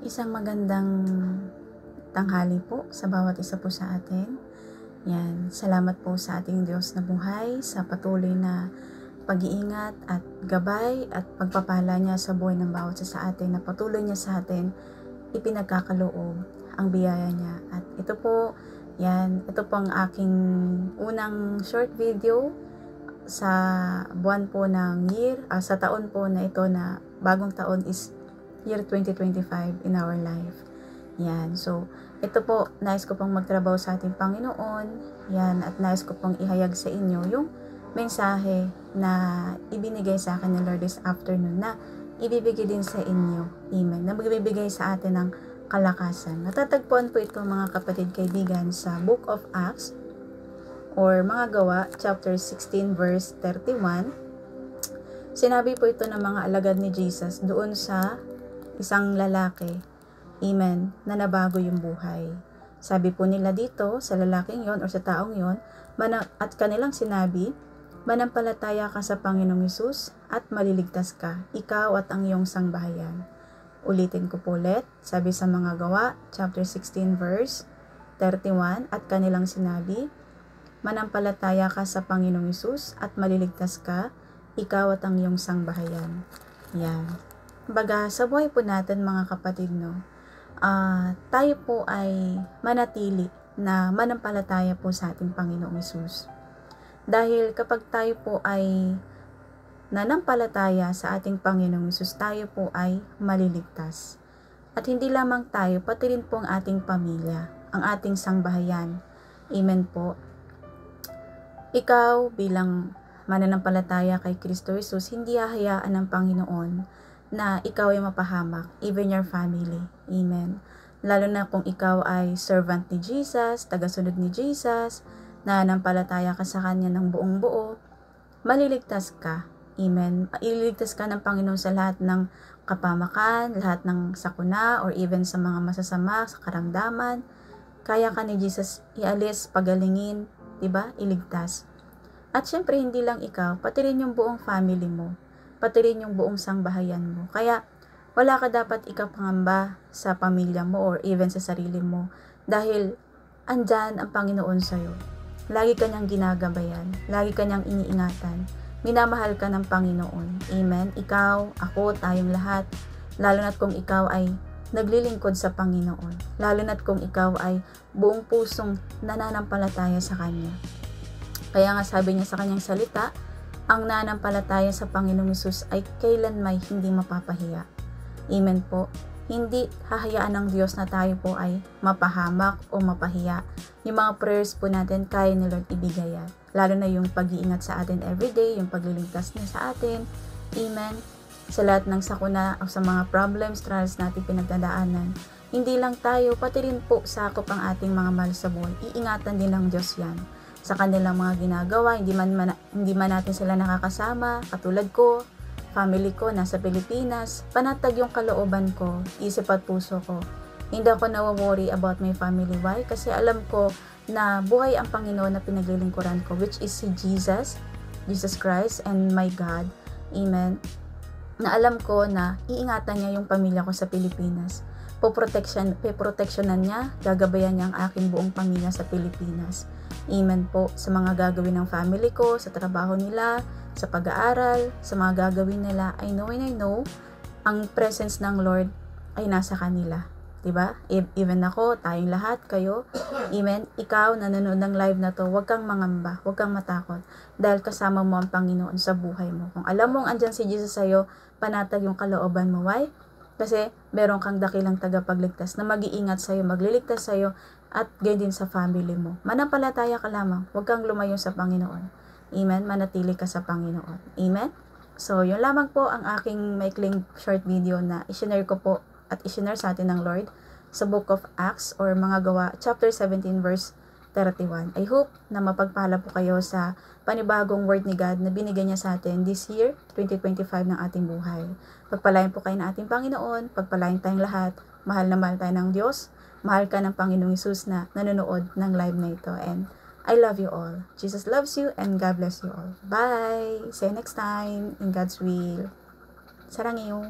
Isang magandang tanghali po sa bawat isa po sa atin. Yan, salamat po sa ating Diyos na buhay, sa patuloy na pag-iingat at gabay at pagpapala niya sa buhay ng bawat isa sa atin, na patuloy niya sa atin ipinagkakaloob ang biyaya niya. At ito po ang aking unang short video sa buwan po ng sa taon po na ito, na bagong taon is year 2025 in our life. Yan. So, ito po, nais ko pong magtrabaho sa ating Panginoon. Yan. At nais ko pong ihayag sa inyo yung mensahe na ibinigay sa akin ng Lord this afternoon, na ibibigay din sa inyo. Amen. Na magbibigay sa atin ng kalakasan. Natatagpuan po ito, mga kapatid, kaibigan, sa Book of Acts or mga Gawa, chapter 16, verse 31. Sinabi po ito ng mga alagad ni Jesus doon sa isang lalaki, amen, na nabago yung buhay. Sabi po nila dito sa lalaking yon or sa taong yon, at kanilang sinabi, manampalataya ka sa Panginoong Hesus at maliligtas ka, ikaw at ang iyong sangbahayan. Ulitin ko po ulit, sabi sa mga Gawa, chapter 16, verse 31, at kanilang sinabi, manampalataya ka sa Panginoong Hesus at maliligtas ka, ikaw at ang iyong sangbahayan. Yan. Baga, sa buhay po natin, mga kapatid, tayo po ay manatili na manampalataya po sa ating Panginoong Hesus. Dahil kapag tayo po ay nanampalataya sa ating Panginoong Hesus, tayo po ay maliligtas. At hindi lamang tayo, pati rin po ang ating pamilya, ang ating sangbahayan. Amen po. Ikaw bilang mananampalataya kay Kristo Hesus, hindi hahayaan ng Panginoon na ikaw ay mapahamak, even your family. Amen. Lalo na kung ikaw ay servant ni Jesus, tagasunod ni Jesus, na nanampalataya ka sa Kanya ng buong buo, maliligtas ka. Amen. Ililigtas ka ng Panginoon sa lahat ng kapamakan, lahat ng sakuna, or even sa mga masasama, sa karamdaman. Kaya ka ni Jesus ialis, pagalingin, diba? Iligtas. At syempre, hindi lang ikaw, pati rin yung buong family mo, pati rin yung buong sangbahayan mo. Kaya, wala ka dapat ikapangamba sa pamilya mo or even sa sarili mo. Dahil, andyan ang Panginoon sa'yo. Lagi ka niyang ginagabayan. Lagi ka niyang iniingatan. Minamahal ka ng Panginoon. Amen? Ikaw, ako, tayong lahat. Lalo na't kung ikaw ay naglilingkod sa Panginoon. Lalo na't kung ikaw ay buong pusong nananampalataya sa Kanya. Kaya nga sabi niya sa Kanyang salita, ang nanampalataya sa Panginoong Hesus ay kailanmay hindi mapapahiya. Amen po. Hindi hahayaan ng Diyos na tayo po ay mapahamak o mapahiya. Yung mga prayers po natin, kaya ni Lord ibigay yan. Lalo na yung pag-iingat sa atin everyday, yung pagliligtas niya sa atin. Amen. Sa lahat ng sakuna o sa mga problems, trials natin pinagdadaanan. Hindi lang tayo, pati rin po sakop ang ating mga mahal sa buhay. Iingatan din ng Diyos yan sa kanilang mga ginagawa, hindi man natin sila nakakasama, katulad ko, family ko, nasa Pilipinas, panatag yung kalooban ko, isip at puso ko. Hindi ako nawaworry about my family. Why? Kasi alam ko na buhay ang Panginoon na pinaglilingkuran ko, which is si Jesus Christ and my God. Amen. Na alam ko na iingatan niya yung pamilya ko sa Pilipinas. Poproteksyonan niya, gagabayan niya ang aking buong pamilya sa Pilipinas. Amen po sa mga gagawin ng family ko, sa trabaho nila, sa pag-aaral, sa mga gagawin nila. I know, ang presence ng Lord ay nasa kanila. Diba? Even ako, tayong lahat, kayo. Amen. Ikaw, nanonood ng live na to, huwag kang mangamba, huwag kang matakot. Dahil kasama mo ang Panginoon sa buhay mo. Kung alam mong andyan si Jesus sa'yo, panatag yung kalooban mo. Why? Kasi meron kang dakilang tagapagligtas na mag-iingat sa'yo, magliligtas sa'yo, at gayon din sa family mo. Manampalataya ka lamang. Huwag kang lumayo sa Panginoon. Amen? Manatili ka sa Panginoon. Amen? So, yun lamang po ang aking maikling short video na isinare ko po at isinare sa atin ng Lord sa Book of Acts or mga Gawa, chapter 17, verse 31. I hope na mapagpala po kayo sa panibagong word ni God na binigay niya sa atin this year, 2025 ng ating buhay. Pagpalain po kayo ng ating Panginoon, pagpalain tayong lahat, mahal na mahal tayo ng Diyos, mahal ka ng Panginoong Hesus na nanonood ng live na ito. And I love you all. Jesus loves you and God bless you all. Bye! See you next time in God's will. Sarangyo!